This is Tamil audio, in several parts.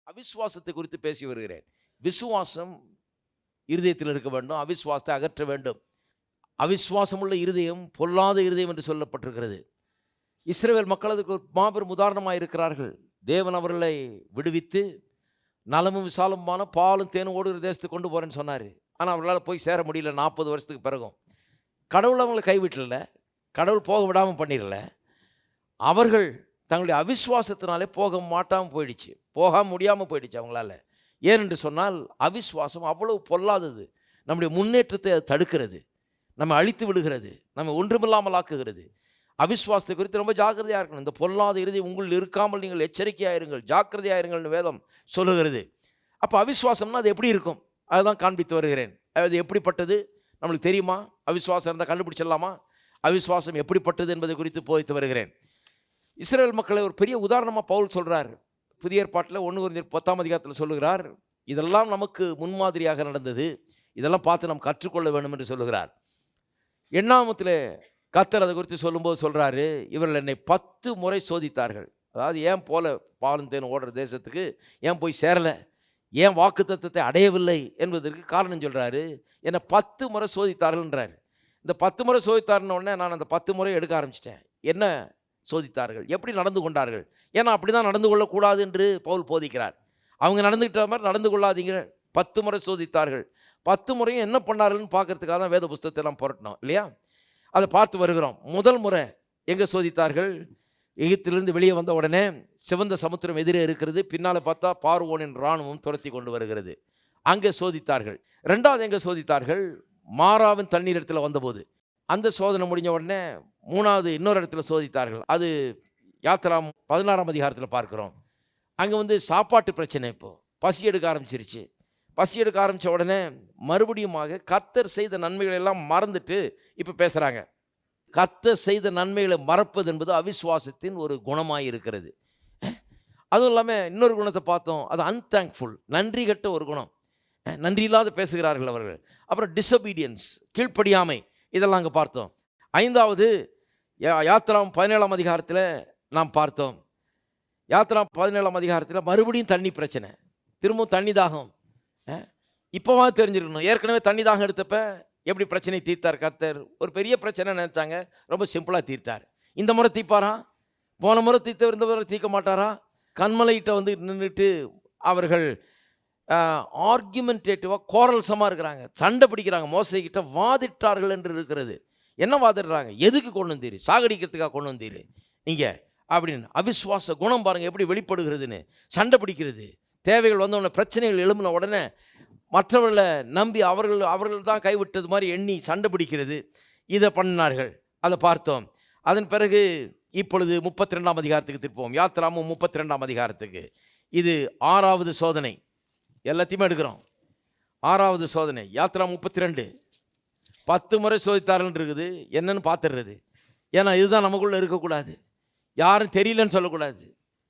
அவிசுவாசத்தை குறித்து பேசி வருகிறேன். விசுவாசம் இருதயத்தில் இருக்க வேண்டும், அவிசுவாசத்தை அகற்ற வேண்டும். அவிசுவாசம் உள்ள இருதயம் பொல்லாத இருதயம் என்று சொல்லப்பட்டிருக்கிறது. இஸ்ரவேல் மக்கள் அதுக்கு ஒரு மாபெரும் உதாரணமாக இருக்கிறார்கள். தேவன் அவர்களை விடுவித்து நலமும் விசாலமான பாலும் தேனும் ஓடுகிற தேசத்துக்கு கொண்டு போகிறேன்னு சொன்னார். ஆனால் அவர்களால் போய் சேர முடியல. 40 வருஷத்துக்கு பிறகும் கடவுள் அவங்களை கைவிட்டல, கடவுள் போக விடாமல் பண்ணிடல. அவர்கள் தங்களுடைய அவிசுவாசத்தினாலே போக மாட்டாமல் போயிடுச்சு, போக முடியாமல் போயிடுச்சு அவங்களால. ஏனென்று சொன்னால் அவிசுவாசம் அவ்வளவு பொல்லாதது. நம்முடைய முன்னேற்றத்தை அது தடுக்கிறது, நம்ம அழித்து விடுகிறது, நம்ம ஒன்றுமில்லாமல் ஆக்குகிறது. அவிசுவாசத்தை குறித்து ரொம்ப ஜாக்கிரதையாக இருக்கணும். இந்த பொல்லாத இறுதி உங்களில் இருக்காமல் நீங்கள் எச்சரிக்கையாக இருங்கள், ஜாக்கிரதையாக இருங்கள்னு வேதம் சொல்லுகிறது. அப்போ அவிசுவாசம்னா அது எப்படி இருக்கும் அதுதான் காண்பித்து வருகிறேன். அது எப்படிப்பட்டது நம்மளுக்கு தெரியுமா? அவிசுவாசம் இருந்தால் கண்டுபிடிச்சிடலாமா? அவிசுவாசம் எப்படிப்பட்டது என்பதை குறித்து போதித்து வருகிறேன். இஸ்ரவேல் மக்களை ஒரு பெரிய உதாரணமாக பவுல் சொல்கிறார். புதிய ஏற்பாட்டில் 1 கொரிந்தியர் 10 சொல்லுகிறார், இதெல்லாம் நமக்கு முன்மாதிரியாக நடந்தது, இதெல்லாம் பார்த்து நாம் கற்றுக்கொள்ள வேண்டும் என்று சொல்லுகிறார். 8 கர்த்தர் அதை குறித்து சொல்லும்போது சொல்கிறாரு, இவர்கள் என்னை 10 முறை சோதித்தார்கள். அதாவது ஏன் போல பாலும் தேனும் ஓடுற தேசத்துக்கு ஏன் போய் சேரலை, ஏன் வாக்குத்தத்தத்தை அடையவில்லை என்பதற்கு காரணம் சொல்கிறாரு. என்னை 10 முறை சோதித்தார்கள்ன்றார். இந்த 10 முறை சோதித்தாருன்னு உடனே நான் அந்த 10 முறை எடுக்க ஆரம்பிச்சிட்டேன். என்ன சோதித்தார்கள், எப்படி நடந்து கொண்டார்கள்? ஏன்னா அப்படி தான் நடந்து கொள்ளக்கூடாது என்று பவுல் போதிக்கிறார். அவங்க நடந்துக்கிட்ட மாதிரி நடந்து கொள்ளாதீங்க. 10 முறை சோதித்தார்கள். 10 முறையும் என்ன பண்ணார்கள்னு பார்க்கறதுக்காக தான் வேத புஸ்தகத்தை எல்லாம் புரட்டணும் இல்லையா? அதை பார்த்து வருகிறோம். முதல் முறை எங்கே சோதித்தார்கள்? எகிப்திலிருந்து வெளியே வந்த உடனே சிவந்த சமுத்திரம் எதிரே இருக்கிறது, பின்னால் பார்த்தா பார்வோனின் இராணுவம் துரத்தி கொண்டு வருகிறது, அங்கே சோதித்தார்கள். 2வது எங்கே சோதித்தார்கள்? மாராவின் தண்ணீர் இடத்துல வந்தபோது. அந்த சோதனை முடிஞ்ச உடனே 3வது இன்னொரு இடத்துல சோதித்தார்கள். அது யாத்திராம் 16 பார்க்குறோம். அங்கே சாப்பாட்டு பிரச்சனை, இப்போது பசி எடுக்க ஆரம்பிச்சிருச்சு. பசி எடுக்க ஆரம்பித்த உடனே மறுபடியுமாக கர்த்தர் செய்த நன்மைகளை எல்லாம் மறந்துட்டு இப்போ பேசுகிறாங்க. கர்த்தர் செய்த நன்மைகளை மறப்பது என்பது அவிசுவாசத்தின் ஒரு குணமாக இருக்கிறது. அதுவும் இல்லாமல் இன்னொரு குணத்தை பார்த்தோம், அது அன்தேங்க்ஃபுல், நன்றி கட்ட ஒரு குணம். நன்றி இல்லாத பேசுகிறார்கள் அவர்கள். அப்புறம் டிசொபீடியன்ஸ், கீழ்ப்படியாமை, இதெல்லாம் அங்கே பார்த்தோம். 5வது யாத்திராம் 17 நாம் பார்த்தோம். யாத்திராம் 17 மறுபடியும் தண்ணி பிரச்சனை, திரும்பவும் தண்ணி தாகம். இப்போவா தெரிஞ்சிருக்கணும், ஏற்கனவே தண்ணி தாகம் எடுத்தப்ப எப்படி பிரச்சனை தீர்த்தார் கர்த்தர். ஒரு பெரிய பிரச்சனை நினைச்சாங்க, ரொம்ப சிம்பிளாக தீர்த்தார். இந்த முறை தீர்ப்பாரா? போன முறை தீர்த்தவர் இந்த முறை தீர்க்க மாட்டாரா? கண்மலைகிட்ட நின்றுட்டு அவர்கள் ஆர்கியூமெண்டேட்டிவாக கோரல்சமாக இருக்கிறாங்க, சண்டை பிடிக்கிறாங்க, மோசைக்கிட்ட வாதிட்டார்கள் என்று இருக்கிறது. என்ன வாதிடுறாங்க? எதுக்கு கொண்டு வந்தீர்? சாகடிக்கிறதுக்காக கொண்டு வந்தீர் இங்கே அப்படின்னு. அவிசுவாச குணம் பாருங்கள் எப்படி வெளிப்படுகிறதுன்னு. சண்டை பிடிக்கிறது, தேவைகள் வந்தவுடனே, பிரச்சனைகள் எழும்பின உடனே மற்றவர்களை நம்பி அவர்கள் தான் கைவிட்டது மாதிரி எண்ணி சண்டை பிடிக்கிறது, இதை பண்ணினார்கள். அதை பார்த்தோம். அதன் பிறகு இப்பொழுது 32 திருப்போம். யாத்திராமும் 32 இது 6வது சோதனை. எல்லாத்தையுமே எடுக்கிறோம். 6வது சோதனை யாத்திரா 32. 10 முறை சோதித்தார்கள் இருக்குது. என்னன்னு பார்த்துடுறது. ஏன்னா இதுதான் நமக்குள்ளே இருக்கக்கூடாது. யாரும் தெரியலன்னு சொல்லக்கூடாது.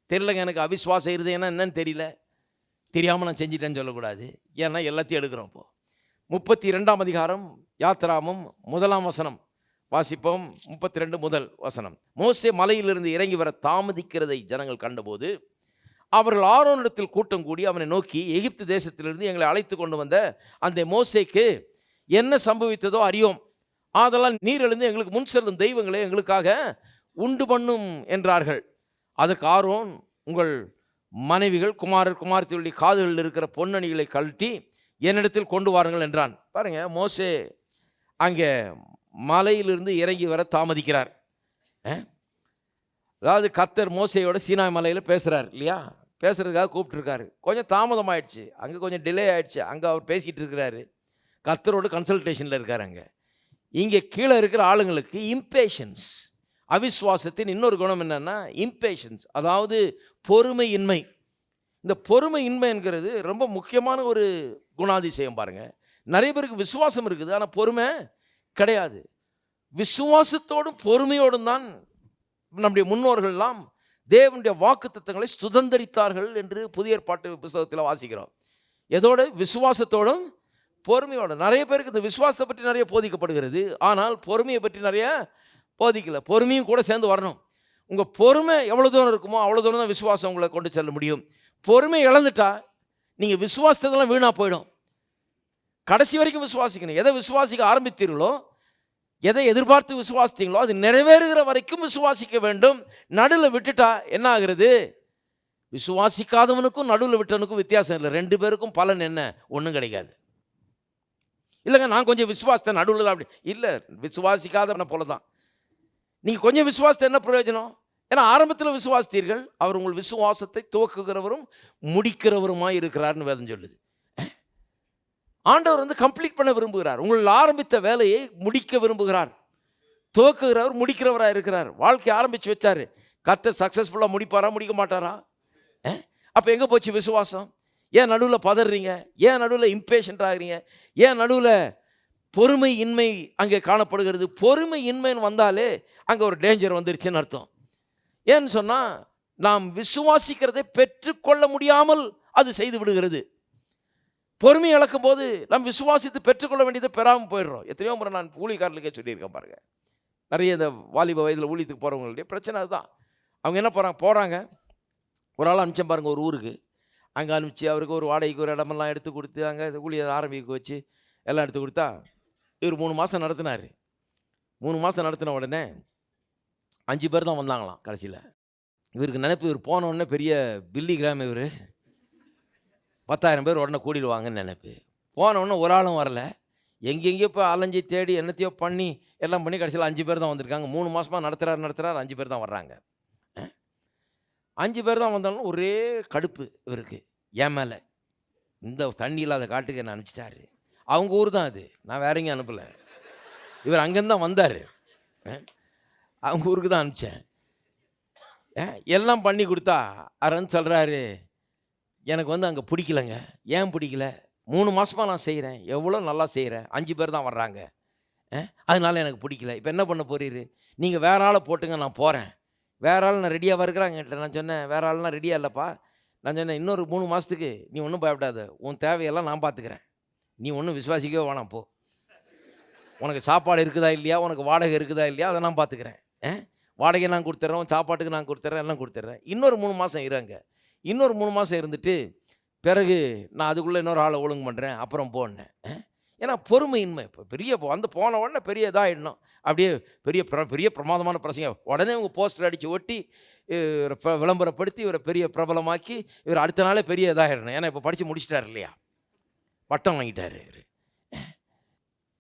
தெரியலங்க எனக்கு அவிசுவாசம் இருந்ததுன்னா என்னன்னு தெரியல, தெரியாமல் நான் செஞ்சிட்டேன்னு சொல்லக்கூடாது. ஏன்னா எல்லாத்தையும் எடுக்கிறோம். இப்போது 32 யாத்திராமும் 1 வாசிப்போம். 32 முதல் வசனம். மோசே மலையிலிருந்து இறங்கி வர தாமதிக்கிறதை ஜனங்கள் கண்டபோது அவர்கள் ஆரோனிடத்தில் கூட்டம் கூடி அவனை நோக்கி, எகிப்து தேசத்திலிருந்து எங்களை அழைத்து கொண்டு வந்த அந்த மோசேக்கு என்ன சம்பவித்ததோ அறியோம், ஆதலால் நீர் எழுந்து எங்களுக்கு முன் செல்லும் தெய்வங்களை எங்களுக்காக உண்டு பண்ணும் என்றார்கள். அதற்கு ஆரோன், உங்கள் மனைவிகள் குமாரர் குமாரத்தினுடைய காதுகளில் இருக்கிற பொன்னணிகளை கழட்டி என்னிடத்தில் கொண்டு வாருங்கள் என்றான். பாருங்க, மோசே அங்கே மலையிலிருந்து இறங்கி வர தாமதிக்கிறார். அதாவது கர்த்தர் மோசையோட சீனாய் மலையில் பேசுகிறார் இல்லையா? பேசுகிறதுக்காக கூப்பிட்டுருக்காரு. கொஞ்சம் தாமதம் ஆயிடுச்சு, அங்கே கொஞ்சம் டிலே ஆயிடுச்சு. அங்கே அவர் பேசிகிட்டு இருக்கிறாரு, கர்த்தரோட கன்சல்டேஷனில் இருக்கார். இங்கே கீழே இருக்கிற ஆளுங்களுக்கு இம்பேஷன்ஸ். அவிசுவாசத்தின் இன்னொரு குணம் என்னன்னா இம்பேஷன்ஸ், அதாவது பொறுமையின்மை. இந்த பொறுமையின்மை என்கிறது ரொம்ப முக்கியமான ஒரு குணாதிசயம். பாருங்கள், நிறைய பேருக்கு விசுவாசம் இருக்குது, ஆனால் பொறுமை கிடையாது. விசுவாசத்தோடும் பொறுமையோடும் தான் நம்முடைய முன்னோர்கள்லாம் தேவனுடைய வாக்குத்தத்தங்களை சுதந்திரித்தார்கள் என்று புதிய ஏற்பாட்டு புத்தகத்தில் வாசிக்கிறோம். எதோடு? விசுவாசத்தோடும் பொறுமையோடு. நிறைய பேருக்கு இந்த விசுவாசத்தை பற்றி நிறைய போதிக்கப்படுகிறது, ஆனால் பொறுமையை பற்றி நிறைய போதிக்கல. பொறுமையும் கூட சேர்ந்து வரணும். உங்கள் பொறுமை எவ்வளோ தூரம் இருக்குமோ அவ்வளோ தூரம் தான் விசுவாசம் உங்களை கொண்டு செல்ல முடியும். பொறுமை இழந்துட்டா நீங்கள் விசுவாசத்தெல்லாம் வீணாக போயிடும். கடைசி வரைக்கும் விசுவாசிக்கணும். எதை விசுவாசிக்க ஆரம்பித்தீர்களோ, எதை எதிர்பார்த்து விசுவாசித்தீங்களோ அது நிறைவேறுகிற வரைக்கும் விசுவாசிக்க வேண்டும். நடுவில் விட்டுட்டா என்ன ஆகுறது? விசுவாசிக்காதவனுக்கும் நடுவில் விட்டவனுக்கும் வித்தியாசம் இல்லை. 2 பேருக்கும் பலன் என்ன? ஒன்றும் கிடைக்காது. இல்லைங்க நான் கொஞ்சம் விசுவாசத்தை நடுவில் தான், அப்படி இல்லை, விசுவாசிக்காதவனை போல தான். நீங்கள் கொஞ்சம் விசுவாசத்தை என்ன பிரயோஜனம்? ஏன்னா ஆரம்பத்தில் விசுவாசித்தீர்கள். அவர் உங்கள் விசுவாசத்தை துவக்குகிறவரும் முடிக்கிறவருமாய் இருக்கிறார்னு வேதம் சொல்லுது. ஆண்டவர் கம்ப்ளீட் பண்ண விரும்புகிறார். உங்கள் ஆரம்பித்த வேலையை முடிக்க விரும்புகிறார். துவக்குகிறவர் முடிக்கிறவராக இருக்கிறார். வாழ்க்கை ஆரம்பித்து வச்சார். கர்த்தர் சக்ஸஸ்ஃபுல்லாக முடிப்பாரா முடிக்க மாட்டாரா? அப்போ எங்கே போச்சு விசுவாசம்? ஏன் நடுவில் பதறீங்க? ஏன் நடுவில் இம்பேஷண்ட் ஆகிறீங்க? ஏன் நடுவில் பொறுமை இன்மை அங்கே காணப்படுகிறது? பொறுமை இன்மைன்னு வந்தாலே அங்கே ஒரு டேஞ்சர் வந்துருச்சுன்னு அர்த்தம். ஏன்னு சொன்னால் நாம் விசுவாசிக்கிறதை பெற்றுக்கொள்ள முடியாமல் அது செய்து விடுகிறது. பொறுமை இழக்கும் போது நாம் விசுவாசித்து பெற்றுக்கொள்ள வேண்டியதை பெறாமல் போயிடுறோம். எத்தனையோ முறை நான் ஊழியக்காரர்களுக்கே சொல்லியிருக்கேன் பாருங்கள். நிறைய இந்த வாலிப வயதில் ஊழியத்துக்கு போகிறவங்களுடைய பிரச்சனை அதுதான். அவங்க என்ன போகிறாங்க ஒரு ஆள் அனுப்பிச்சேன் பாருங்கள் ஒரு ஊருக்கு. அங்கே அனுப்பிச்சு அவருக்கு ஒரு வாடகைக்கு ஒரு இடமெல்லாம் எடுத்து கொடுத்து அங்கே ஊழியர் ஆரம்பிக்க வச்சு எல்லாம் எடுத்து கொடுத்தா இவர் 3 மாதம் நடத்தினார். 3 மாதம் நடத்தின உடனே 5 பேர் தான் வந்தாங்களாம் கடைசியில். இவருக்கு நினைப்பு, இவர் போன உடனே பெரிய பில்லி கிராம், இவர் 10,000 பேர் உடனே கூடிடுவாங்கன்னு நினைப்பு. போன உடனே ஒரு ஆளும் வரல. எங்கெங்கேயோ இப்போ அலைஞ்சி தேடி என்னத்தையோ பண்ணி எல்லாம் பண்ணி கடைசியில் 5 பேர் தான் வந்திருக்காங்க. 3 மாதமாக நடத்துகிறார் 5 பேர் தான் வர்றாங்க. 5 பேர் தான் வந்தாலும் ஒரே கடுப்பு இவருக்கு என் மேலே. இந்த தண்ணி இல்லாத காட்டுக்கு என்ன அனுப்பிச்சிட்டாரு. அவங்க ஊர் தான் அது, நான் வேற எங்கேயும் அனுப்பலை. இவர் அங்கேருந்து தான் வந்தார், அவங்க ஊருக்கு தான் அனுப்பிச்சேன். எல்லாம் பண்ணி கொடுத்தா அரன்னு சொல்கிறாரு, எனக்கு அங்கே பிடிக்கலைங்க. ஏன் பிடிக்கல? 3 மாதமாக நான் செய்கிறேன், எவ்வளோ நல்லா செய்கிறேன், 5 பேர் தான் வர்றாங்க, அதனால எனக்கு பிடிக்கல. இப்போ என்ன பண்ண போறீரு? நீங்கள் வேற ஆளை போட்டுங்க, நான் போகிறேன். வேற ஆள் நான் ரெடியாக இருக்கிறாங்கட்ட. நான் சொன்னேன் வேற ஆள்லாம் ரெடியாக இல்லைப்பா. நான் சொன்னேன் இன்னொரு 3 மாதத்துக்கு நீ ஒன்றும் பயப்படாத, உன் தேவையெல்லாம் நான் பார்த்துக்கிறேன், நீ ஒன்றும் விசுவாசிக்கவே வேணாம் போ. உனக்கு சாப்பாடு இருக்குதா இல்லையா, உனக்கு வாடகை இருக்குதா இல்லையா, அதை நான் பார்த்துக்கிறேன். வாடகை நான் கொடுத்துட்றேன், சாப்பாட்டுக்கு நான் கொடுத்துட்றேன், எல்லாம் கொடுத்துட்றேன். இன்னொரு 3 மாதம் இருங்க. இன்னொரு 3 மாதம் இருந்துட்டு பிறகு நான் அதுக்குள்ளே இன்னொரு ஆளை ஒழுங்கு பண்ணுறேன், அப்புறம் போனேன். ஏன்னா பொறுமையின்மை இப்போ பெரிய போன உடனே பெரிய இதாகிடணும். அப்படியே பெரிய பிரமாதமான பிரசங்க உடனே இவங்க போஸ்டர் அடித்து ஒட்டி விளம்பரப்படுத்தி இவரை பெரிய பிரபலமாக்கி இவர் அடுத்த நாளே பெரிய இதாகிடணும். ஏன்னா இப்போ படித்து முடிச்சிட்டார் இல்லையா, பட்டம் வாங்கிட்டார்.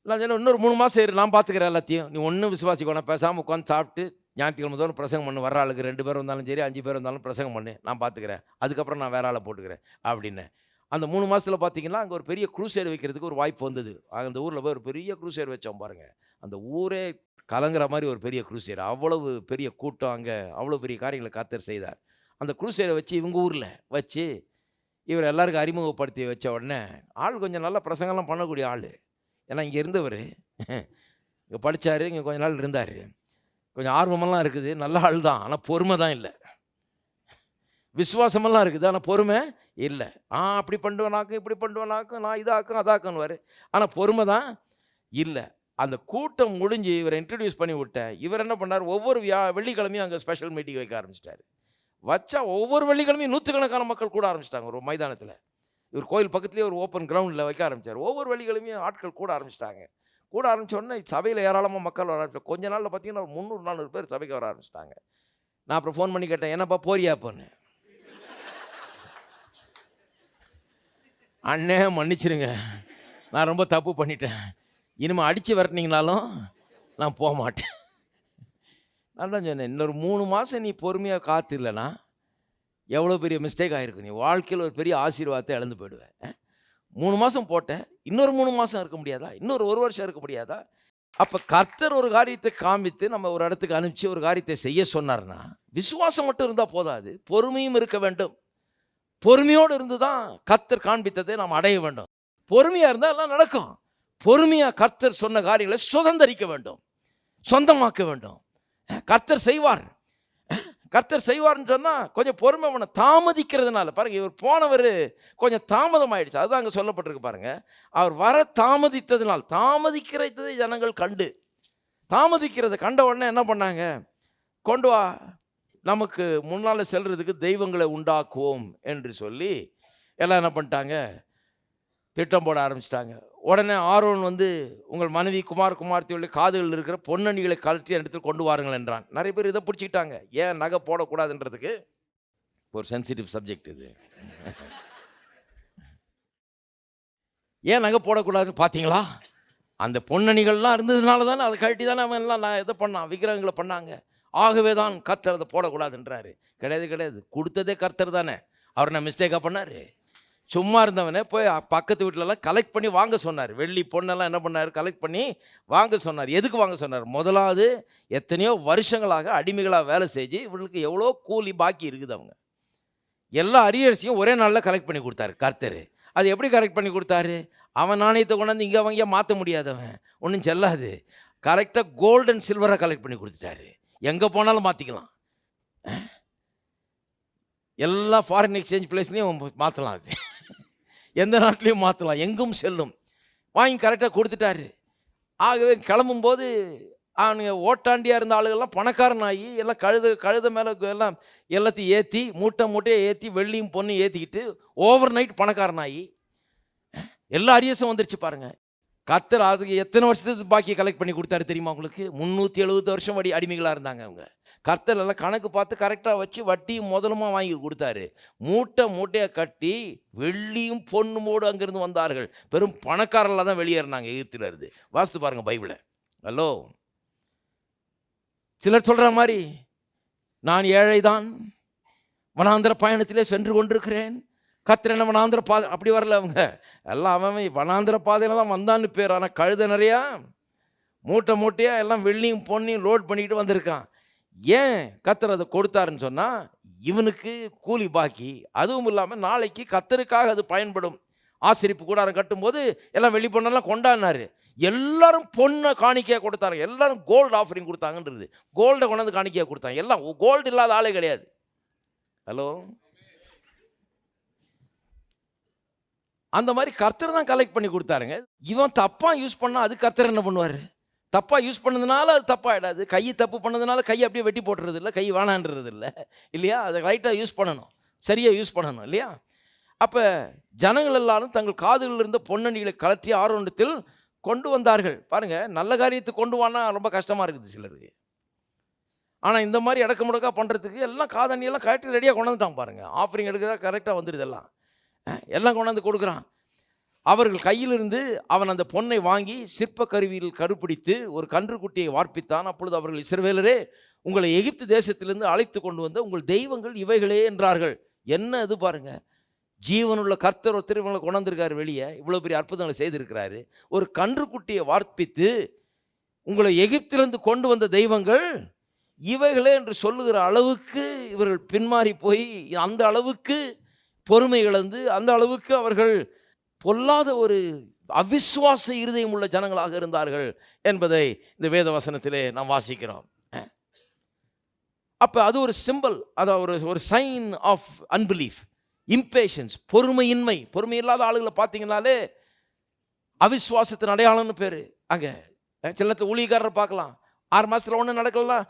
நான் சொன்னேன் இன்னொரு 3 மாதம் இரு, நான் பார்த்துக்கிறேன் எல்லாத்தையும், நீ ஒன்றும் விசுவாசிக்கணும், பேசாமல் உட்காந்து சாப்பிட்டு ஞாயிற்றுக்கிழமை தோறும் பிரசங்கம் பண்ணு, வர ஆளுக்கு 2 பேர் வந்தாலும் சரி 5 பேர் வந்தாலும் பிரசங்கம் பண்ணு, நான் பார்த்துக்கிறேன், அதுக்கப்புறம் நான் வேற ஆளை போட்டுக்கிறேன் அப்படின்னு. அந்த 3 மாதத்தில் பார்த்தீங்கன்னா அங்கே ஒரு பெரிய க்ரூசேர் வைக்கிறதுக்கு ஒரு வாய்ப்பு வந்தது. அந்த ஊரில் போய் ஒரு பெரிய க்ரூசேர் வச்சோம் பாருங்கள். அந்த ஊரே கலங்குற மாதிரி ஒரு பெரிய க்ரூசேர், அவ்வளவு பெரிய கூட்டம், அங்கே அவ்வளோ பெரிய காரியங்களை கர்த்தர் செய்தார். அந்த க்ரூசேரை வச்சு இவங்க ஊரில் வச்சு இவர் எல்லாருக்கும் அறிமுகப்படுத்தி வச்ச உடனே ஆள் கொஞ்சம் நல்லா பிரசங்கம்லாம் பண்ணக்கூடிய ஆள். ஏன்னா இங்கே இருந்தவர், இங்கே படித்தார், இங்கே கொஞ்ச நாள் இருந்தார், கொஞ்சம் ஆர்வமெல்லாம் இருக்குது, நல்ல ஆள் தான். ஆனால் பொறுமை தான் இல்லை. விசுவாசமெல்லாம் இருக்குது, ஆனால் பொறுமை இல்லை. அப்படி பண்ணுவேனாக்கும் இப்படி பண்ணுவேனாக்கும், நான் இதாக்கும் அதாக்குன்னுவார், ஆனால் பொறுமை தான் இல்லை. அந்த கூட்டம் முடிஞ்சு இவரை இன்ட்ரடியூஸ் பண்ணி விட்டேன். இவர் என்ன பண்ணார், ஒவ்வொரு வெள்ளிக்கிழமையும் அங்கே ஸ்பெஷல் மீட்டிங் வைக்க ஆரம்பிச்சிட்டாரு. வச்சா ஒவ்வொரு வெள்ளிக்கிழமையும் 100கணக்கான மக்கள் கூட ஆரம்பிச்சிட்டாங்க. ஒரு மைதானத்தில், இவர் கோயில் பக்கத்துலேயே ஒரு ஓப்பன் கிரவுண்டில் வைக்க ஆரம்பித்தார். ஒவ்வொரு வெள்ளிக்கிழமையும் ஆட்கள் கூட ஆரம்பிச்சிட்டாங்க. கூட ஆரம்பித்த உடனே சபையில் ஏராளமாக மக்கள் வர ஆரம்பிச்சாங்க. கொஞ்ச நாளில் பார்த்தீங்கன்னா ஒரு 300-400 பேர் சபைக்கு வர ஆரம்பிச்சிட்டாங்க. நான் அப்புறம் ஃபோன் பண்ணி கேட்டேன், என்னப்பா போறியாப்பான்னு. அண்ணே மன்னிச்சிருங்க, நான் ரொம்ப தப்பு பண்ணிட்டேன், இனிமேல் அடித்து விரட்டினீங்கனாலும் நான் போக மாட்டேன். நான் தான் சொன்னேன், இன்னொரு 3 மாதம் நீ பொறுமையாக காத்து இல்லைன்னா எவ்வளோ பெரிய மிஸ்டேக் ஆகிருக்கு, நீ வாழ்க்கையில் ஒரு பெரிய ஆசீர்வாதத்தை இழந்து போயிடுவேன். 3 மாதம் போட்டேன், இன்னொரு 3 மாதம் இருக்க முடியாதா, இன்னொரு 1 வருஷம் இருக்க முடியாதா? அப்போ கர்த்தர் ஒரு காரியத்தை காமித்து நம்ம ஒரு இடத்துக்கு அனுப்பிச்சு ஒரு காரியத்தை செய்ய சொன்னார்னா விசுவாசம் மட்டும் இருந்தால் போதாது, பொறுமையும் இருக்க வேண்டும். பொறுமையோடு இருந்து தான் கர்த்தர் காண்பித்ததை நாம் அடைய வேண்டும். பொறுமையாக இருந்தால் எல்லாம் நடக்கும். பொறுமையாக கர்த்தர் சொன்ன காரியங்களை சுதந்திரிக்க வேண்டும், சொந்தமாக்க வேண்டும். கர்த்தர் செய்வார். கர்த்தர் செய்வார்னு சொன்னால் கொஞ்சம் பொறுமை வேணும். தாமதிக்கிறதுனால பாருங்கள், இவர் போனவர் கொஞ்சம் தாமதம் ஆயிடுச்சு, அதுதான் அங்கே சொல்லப்பட்டிருக்கு பாருங்கள். அவர் வர தாமதித்ததுனால், தாமதிக்கிறதை ஜனங்கள் கண்டு, தாமதிக்கிறத கண்ட உடனே என்ன பண்ணாங்க, கொண்டு வா நமக்கு முன்னால் செல்றதுக்கு தெய்வங்களை உண்டாக்குவோம் என்று சொல்லி எல்லாம் என்ன பண்ணிட்டாங்க, திட்டம் போட ஆரம்பிச்சிட்டாங்க. உடனே ஆரோன் வந்து உங்கள் மனைவி குமார்த்தியுடைய காதுகளில் இருக்கிற பொன்னணிகளை கழற்றி இடத்துல கொண்டு வாருங்கள் என்றான். நிறைய பேர் இதை பிடிச்சிக்கிட்டாங்க. ஏன் நகை போடக்கூடாதுன்றதுக்கு ஒரு சென்சிட்டிவ் சப்ஜெக்ட் இது. ஏன் நகை போடக்கூடாதுன்னு பார்த்தீங்களா? அந்த பொன்னணிகள்லாம் இருந்ததுனால தானே அதை கழட்டி தானே அவன் எல்லாம் நான் இதை பண்ணான், விக்கிரகங்களை பண்ணாங்க. ஆகவே தான் கர்த்தர் அதை போடக்கூடாதுன்றாரு. கிடையாது, கொடுத்ததே கர்த்தர் தானே. அவர் நான் மிஸ்டேக்காக பண்ணார்? சும்மா இருந்தவனே போய் பக்கத்து வீட்டிலலாம் கலெக்ட் பண்ணி வாங்க சொன்னார். வெள்ளி பொண்ணெல்லாம் என்ன பண்ணார், கலெக்ட் பண்ணி வாங்க சொன்னார். எதுக்கு வாங்க சொன்னார்? முதலாவது எத்தனையோ வருஷங்களாக அடிமைகளாக வேலை செஞ்சு இவங்களுக்கு எவ்வளோ கூலி பாக்கி இருக்குது. அவங்க எல்லா அரியரிசியும் ஒரே நாளில் கலெக்ட் பண்ணி கொடுத்தாரு கர்த்தர். அது எப்படி கரெக்ட் பண்ணி கொடுத்தாரு? அவன் நாணயத்தை கொண்டாந்து இங்கே வாங்கியா மாற்ற முடியாதவன், ஒன்றும் செல்லாது. கரெக்டாக கோல்டு அண்ட் சில்வராக கலெக்ட் பண்ணி கொடுத்துட்டாரு. எங்கே போனாலும் மாற்றிக்கலாம். எல்லா ஃபாரின் எக்ஸ்சேஞ்ச் பிளேஸ்லையும் மாற்றலாம். அது எந்த நாட்டிலையும் மாற்றலாம், எங்கும் செல்லும். வாங்கி கரெக்டாக கொடுத்துட்டாரு. ஆகவே கிளம்பும்போது அவனுங்க ஓட்டாண்டியாக இருந்த ஆளுகள்லாம் பணக்காரன் ஆகி எல்லாம் கழுத மேலே எல்லாம் எல்லாத்தையும் ஏற்றி மூட்டையை ஏற்றி வெள்ளியும் பொண்ணும் ஏற்றிக்கிட்டு ஓவர் நைட் பணக்காரன் ஆகி எல்லா அரியர்ஸும் வந்துருச்சு பாருங்கள். கர்த்தர் அதுக்கு எத்தனை வருஷத்துக்கு பாக்கி கலெக்ட் பண்ணி கொடுத்தாரு தெரியுமா உங்களுக்கு? 370 வருஷம் அடிமைகளாக இருந்தாங்க அவங்க. கர்த்தர் எல்லாம் கணக்கு பார்த்து கரெக்டாக வச்சு வட்டியும் முதலுமா வாங்கி கொடுத்தாரு. மூட்டையை கட்டி வெள்ளியும் பொண்ணுமோடு அங்கேருந்து வந்தார்கள். பெரும் பணக்காரர்களாக தான் வெளியேறினாங்க எகிப்தில் இருந்து. வாசித்து பாருங்கள் பைபிளை. ஹலோ, சிலர் சொல்கிற மாதிரி நான் ஏழை தான், வனாந்திர பயணத்திலே சென்று கொண்டிருக்கிறேன், கர்த்தர் என்ன வனாந்திர பாதை, அப்படி வரல. அவங்க எல்லாம் அவன் வனாந்திர பாதையில் தான் வந்தான்னு பேர். ஆனால் கழுத நிறையா மூட்டையாக எல்லாம் வெள்ளியும் பொண்ணையும் லோட் பண்ணிக்கிட்டு வந்திருக்கான். ஏன் கர்த்தர் அதை கொடுத்தாருன்னு சொன்னால் இவனுக்கு கூலி பாக்கி, அதுவும் இல்லாமல் நாளைக்கு கர்த்தருக்காக அது பயன்படும். ஆசிரிப்பு கூடாரம் கட்டும்போது எல்லாம் வெள்ளி பொண்ணெல்லாம் கொண்டாடினார். எல்லாரும் பொண்ணை காணிக்கையாக கொடுத்தாங்க. எல்லாரும் கோல்டு ஆஃபரிங் கொடுத்தாங்கன்றது. கோல்டை கொண்டாந்து காணிக்கையாக கொடுத்தாங்க. எல்லாம் கோல்டு இல்லாத ஆளே கிடையாது. ஹலோ, அந்த மாதிரி கர்த்தர் தான் கலெக்ட் பண்ணி கொடுத்தாருங்க. இவன் தப்பாக யூஸ் பண்ணால் அது கர்த்தர் என்ன பண்ணுவார்? தப்பாக யூஸ் பண்ணதுனால அது தப்பாகிடாது. கை தப்பு பண்ணதுனால கையை அப்படியே வெட்டி போட்டுறது இல்லை, கை வேணான்றது இல்லை இல்லையா? அதை ரைட்டாக யூஸ் பண்ணணும், சரியாக யூஸ் பண்ணணும் இல்லையா? அப்போ ஜனங்கள் எல்லாரும் தங்கள் காதுகளில் இருந்த பொன்னணிகளை கலற்றி ஆரோனிடத்தில் கொண்டு வந்தார்கள். பாருங்கள், நல்ல காரியத்துக்கு கொண்டு வானா ரொம்ப கஷ்டமாக இருக்குது சிலருக்கு. ஆனால் இந்த மாதிரி இடக்க முடக்கா பண்ணுறதுக்கு எல்லாம் காதணியெல்லாம் கரெக்டாக ரெடியாக கொண்டாந்துட்டான் பாருங்கள். ஆஃபரிங் எடுக்கிறதா கரெக்டாக வந்துடுது. எல்லாம் கொண்டாந்து கொடுக்குறான். அவர்கள் கையிலிருந்து அவன் அந்த பொன்னை வாங்கி சிற்ப கருவியில் கருப்பிடித்து ஒரு கன்றுக்குட்டியை வார்ப்பித்தான். அப்பொழுது அவர்கள், இஸ்ரவேலரே, உங்களை எகிப்து தேசத்திலிருந்து அழைத்து கொண்டு வந்த உங்கள் தெய்வங்கள் இவைகளே என்றார்கள். என்ன இது பாருங்க, ஜீவனுள்ள கர்த்தர் ஒரு திருமணம் கொண்டாந்துருக்காரு வெளியே, இவ்வளோ பெரிய அற்புதங்களை செய்திருக்கிறாரு. ஒரு கன்றுக்குட்டியை வார்ப்பித்து உங்களை எகிப்திலிருந்து கொண்டு வந்த தெய்வங்கள் இவைகளே என்று சொல்லுகிற அளவுக்கு இவர்கள் பின்மாறி போய் அந்த அளவுக்கு பொறுமை இழந்து அந்த அளவுக்கு அவர்கள் பொல்லாத ஒரு அவிசுவாச இருதயம் உள்ள ஜனங்களாக இருந்தார்கள் என்பதை இந்த வேத வசனத்திலே நாம் வாசிக்கிறோம். அப்போ அது ஒரு சிம்பல், அதாவது ஒரு சைன் ஆஃப் அன்பிலீஃப், இம்பேஷன்ஸ், பொறுமையின்மை. பொறுமை இல்லாத ஆளுகளை பார்த்தீங்கன்னாலே அவிசுவாசத்தின் அடையாளம்னு பேர். அங்கே சிலத்து ஊழியக்காரர் பார்க்கலாம், 6 மாதத்தில் ஒன்றும் நடக்கலாம்,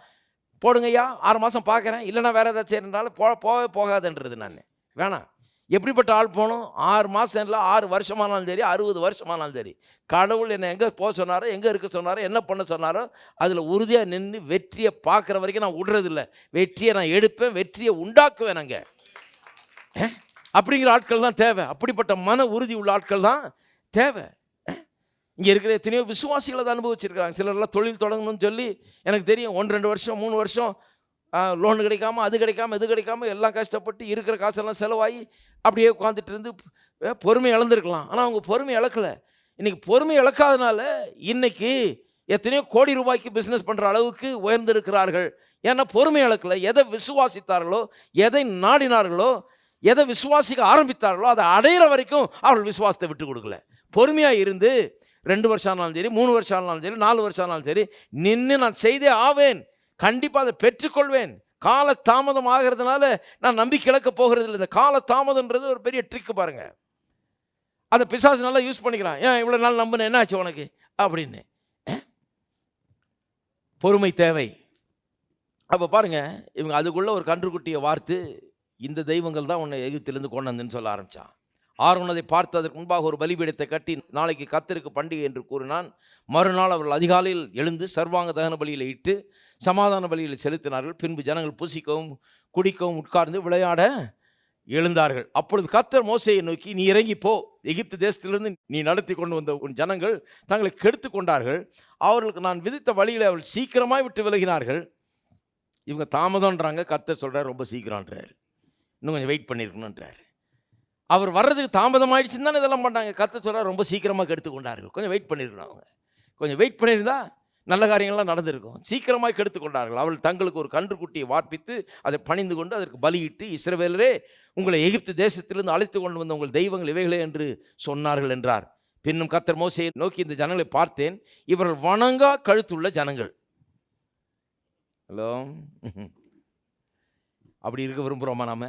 போடுங்கய்யா 6 மாதம் பார்க்குறேன், இல்லைன்னா வேறு ஏதாச்சும் இருந்தாலும் போகவே போகாதுன்றது. நான் வேணாம். எப்படிப்பட்ட ஆள் போகணும்? 6 மாதம் இல்லை, 6 வருஷமானாலும் சரி, 60 வருஷமானாலும் சரி, கடவுள் என்னை எங்கே போக சொன்னாரோ, எங்கே இருக்க சொன்னாரோ, என்ன பண்ண சொன்னாரோ அதில் உறுதியாக நின்று வெற்றியை பார்க்குற வரைக்கும் நான் விடுறதில்லை. வெற்றியை நான் எடுப்பேன், வெற்றியை உண்டாக்குவேன். அங்கே அப்படிங்கிற ஆட்கள் தான் தேவை. அப்படிப்பட்ட மன உறுதி உள்ள ஆட்கள் தான் தேவை. இங்கே இருக்கிற எத்தனையோ விசுவாசிகளை தான் அனுபவிச்சிருக்கிறாங்க. சிலர்லாம் தொழில் தொடங்கணும்னு சொல்லி, எனக்கு தெரியும், 1-2 வருஷம் 3 வருஷம் லோன் கிடைக்காம, அது கிடைக்காம, இது கிடைக்காம, எல்லாம் கஷ்டப்பட்டு இருக்கிற காசெல்லாம் செலவாகி அப்படியே உட்காந்துட்டு இருந்து பொறுமை இழந்திருக்கலாம். ஆனால் அவங்க பொறுமை இழக்கலை. இன்றைக்கி பொறுமை இழக்காதனால இன்றைக்கி எத்தனையோ கோடி ரூபாய்க்கு பிஸ்னஸ் பண்ணுற அளவுக்கு உயர்ந்திருக்கிறார்கள். ஏன்னா பொறுமை இழக்கலை. எதை விசுவாசித்தார்களோ, எதை நாடினார்களோ, எதை விசுவாசிக்க ஆரம்பித்தார்களோ அதை அடையிற வரைக்கும் அவர்கள் விசுவாசத்தை விட்டு கொடுக்கல. பொறுமையாக இருந்து 2 வருஷம் ஆனாலும் சரி, 3 வருஷம் ஆனாலும் சரி, 4 வருஷம் ஆனாலும் சரி, நின்று நான் செய்தே ஆவேன், கண்டிப்பாக அதை பெற்றுக்கொள்வேன். கால தாமதம் ஆகிறதுனால நான் நம்பிக்கை இழக்க போகிறது இல்லை. இந்த கால தாமதம்ன்றது ஒரு பெரிய ட்ரிக்கு பாருங்க. அதை பிசாசு நல்லா யூஸ் பண்ணிக்கிறான். ஏன் இவ்வளோ நாள் நம்பின, என்ன ஆச்சு உனக்கு அப்படின்னு. பொறுமை தேவை. அப்போ பாருங்க, இவங்க அதுக்குள்ள ஒரு கன்றுக்குட்டியை வார்த்து, இந்த தெய்வங்கள் தான் உன்னை எகிப்திலிருந்து கொண்டு வந்தேன்னு சொல்ல ஆரம்பிச்சான். ஆரோன் அதை பார்த்து அதற்கு முன்பாக ஒரு பலிபீடத்தை கட்டி, நாளைக்கு கர்த்தருக்கு பண்டிகை என்று கூறினான். மறுநாள் அவர்கள் அதிகாலையில் எழுந்து சர்வாங்க தகன பலியில் இட்டு சமாதான பலியில் செலுத்தினார்கள். பின்பு ஜனங்கள் புசிக்கவும் குடிக்கவும் உட்கார்ந்து விளையாட எழுந்தார்கள். அப்பொழுது கர்த்தர் மோசேயை நோக்கி, நீ இறங்கி போ, எகிப்து தேசத்திலிருந்து நீ நடத்தி கொண்டு வந்த உன் ஜனங்கள் தங்களை கெடுத்து கொண்டார்கள். அவர்களுக்கு நான் விதித்த வழியில் அவர்கள் சீக்கிரமாய் விட்டு விலகினார்கள். இவங்க தாமதம்ன்றாங்க, கர்த்தர் சொல்கிறார் ரொம்ப சீக்கிரம்ன்றார், இன்னும் கொஞ்சம் வெயிட் பண்ணியிருக்கணுன்றார். அவர் வர்றதுக்கு தாமதமாயிடுச்சுன்னு தானே இதெல்லாம் பண்ணாங்க. கர்த்தர் சொல்கிறார் ரொம்ப சீக்கிரமாக கெடுத்து கொண்டார்கள், கொஞ்சம் வெயிட் பண்ணியிருக்கணும். அவங்க கொஞ்சம் வெயிட் பண்ணியிருந்தா நல்ல காரியங்கள்லாம் நடந்திருக்கும். சீக்கிரமாக கெடுத்து கொண்டார்கள். அவள் தங்களுக்கு ஒரு கன்றுக்குட்டியை வார்ப்பித்து அதை பணிந்து கொண்டு அதற்கு பலியிட்டு, இஸ்ரவேலரே, உங்களை எகிப்து தேசத்திலிருந்து அழைத்து கொண்டு வந்த உங்கள் தெய்வங்கள் இவைகளே என்று சொன்னார்கள் என்றார். பின்னும் கர்த்தர் மோசேயை நோக்கி, இந்த ஜனங்களை பார்த்தேன், இவர்கள் வணங்கா கழுத்துள்ள ஜனங்கள். ஹலோ, அப்படி இருக்க விரும்புகிறோமா? நாம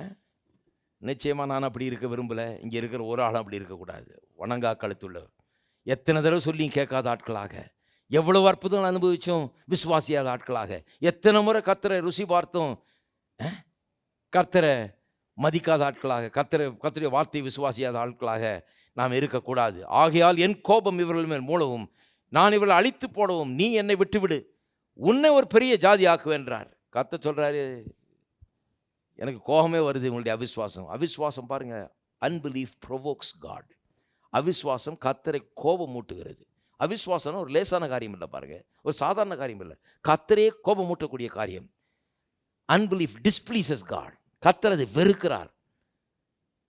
நிச்சயமாக நான் அப்படி இருக்க விரும்பலை. இங்கே இருக்கிற ஒரு ஆளும் அப்படி இருக்கக்கூடாது. வணங்கா கழுத்துள்ளவர். எத்தனை தடவை சொல்லி கேட்காத ஆட்களாக, எவ்வளவு அற்புதம் அனுபவித்தோம் விசுவாசியாத ஆட்களாக, எத்தனை முறை கர்த்தரை ருசி பார்த்தோம், கர்த்தரை மதிக்காத ஆட்களாக, கர்த்தருடைய வார்த்தை விசுவாசியாத ஆட்களாக நாம் இருக்கக்கூடாது. ஆகையால் என் கோபம் இவர்கள் மேல் மூலவும் நான் இவர்களை அழித்து போடவும் நீ என்னை விட்டுவிடு, உன்னை ஒரு பெரிய ஜாதி ஆக்குவேன்றார். கர்த்தர் சொல்கிறாரு, எனக்கு கோபமே வருது உங்களுடைய அவிஸ்வாசம். அவிஸ்வாசம் பாருங்க, அன்பிலீஃப் ப்ரொவோக்ஸ் காட். அவிஸ்வாசம் கர்த்தரை கோபம் மூட்டுகிறது. அவிஸ்வாசம் ஒரு லேசான காரியம் இல்லை பாருங்க, ஒரு சாதாரண காரியம் இல்லை, கர்த்தரையே கோபம் மூட்டக்கூடிய காரியம். Unbelief displeases God. கர்த்தர் அதை வெறுக்கிறார்,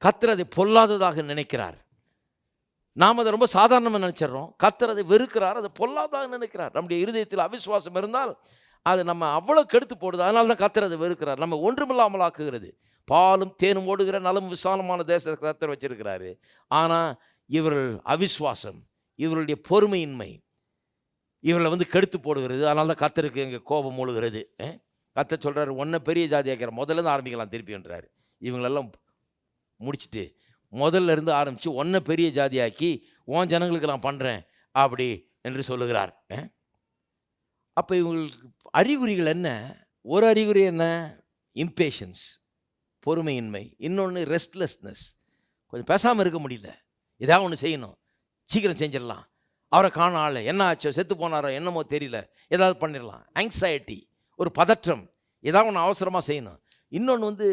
கர்த்தர் அதை பொல்லாததாக நினைக்கிறார். நாம் அதை ரொம்ப சாதாரணமாக நினைச்சிடறோம். கர்த்தர் அதை வெறுக்கிறார், அதை பொல்லாததாக நினைக்கிறார். நம்முடைய இருதயத்தில் அவிஸ்வாசம் இருந்தால் அது நம்ம அவ்வளோ கெடுத்து போடுது. அதனால தான் கர்த்தர் அதை வெறுக்கிறார், நம்ம ஒன்றுமில்லாமல் ஆக்குகிறது. பாலும் தேனும் ஓடுகிற நலம் விசாலமான தேசத்தை கர்த்தர் வச்சிருக்கிறாரு. ஆனால் இவர்கள் அவிஸ்வாசம், இவர்களுடைய பொறுமையின்மை இவர்களை கெடுத்து போடுகிறது. அதனால தான் கர்த்தருக்கு எங்கள் கோபம் மூழ்கிறது. கர்த்தர் சொல்கிறார், ஒன்றை பெரிய ஜாதி ஆக்கிற, முதல்லேருந்து ஆரம்பிக்கலாம் திருப்பின்றார். இவங்களெல்லாம் முடிச்சுட்டு முதல்ல இருந்து ஆரம்பித்து ஒன்றை பெரிய ஜாதியாக்கி உன் ஜனங்களுக்கு நான் பண்ணுறேன் அப்படி என்று சொல்லுகிறார். அப்போ இவங்களுக்கு அறிகுறிகள் என்ன? ஒரு அறிகுறி என்ன? இம்பேஷன்ஸ், பொறுமையின்மை. இன்னொன்று ரெஸ்ட்லெஸ்னஸ், கொஞ்சம் பேசாமல் இருக்க முடியல, ஏதாவது ஒன்று செய்யணும், சீக்கிரம் செஞ்சிடலாம், அவரை காண ஆள், என்ன ஆச்சோ, செத்து போனாரோ என்னமோ தெரியல, ஏதாவது பண்ணிடலாம். ஆங்ஸைட்டி, ஒரு பதற்றம், ஏதாவது ஒன்று அவசரமாக செய்யணும். இன்னொன்று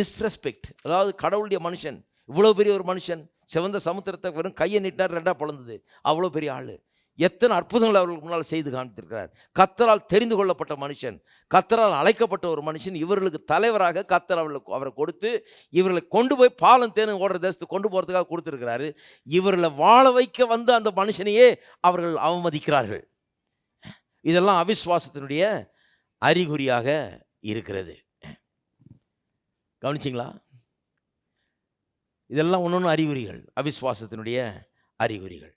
டிஸ்ரெஸ்பெக்ட், அதாவது கடவுளுடைய மனுஷன், இவ்வளோ பெரிய ஒரு மனுஷன், சிவந்த சமுத்திரத்தை வெறும் கையை நீட்டினார், ரெண்டாக பிளந்தது, அவ்வளோ பெரிய ஆள், எத்தனை அற்புதங்களை அவர்களுக்கு முன்னால் செய்து காண்பித்திருக்கிறார். கர்த்தரால் தெரிந்து கொள்ளப்பட்ட மனுஷன், கர்த்தரால் அழைக்கப்பட்ட ஒரு மனுஷன், இவர்களுக்கு தலைவராக கர்த்தர் அவரை கொடுத்து இவர்களை கொண்டு போய் பாலம் தேனும் ஓடுற தேசத்துக்கு கொண்டு போகிறதுக்காக கொடுத்துருக்கிறாரு. இவர்களை வாழ வைக்க வந்து அந்த மனுஷனையே அவர்கள் அவமதிக்கிறார்கள். இதெல்லாம் அவிஸ்வாசத்தினுடைய அறிகுறியாக இருக்கிறது. கவனிச்சிங்களா? இதெல்லாம் ஒன்று அறிகுறிகள், அவிஸ்வாசத்தினுடைய அறிகுறிகள்.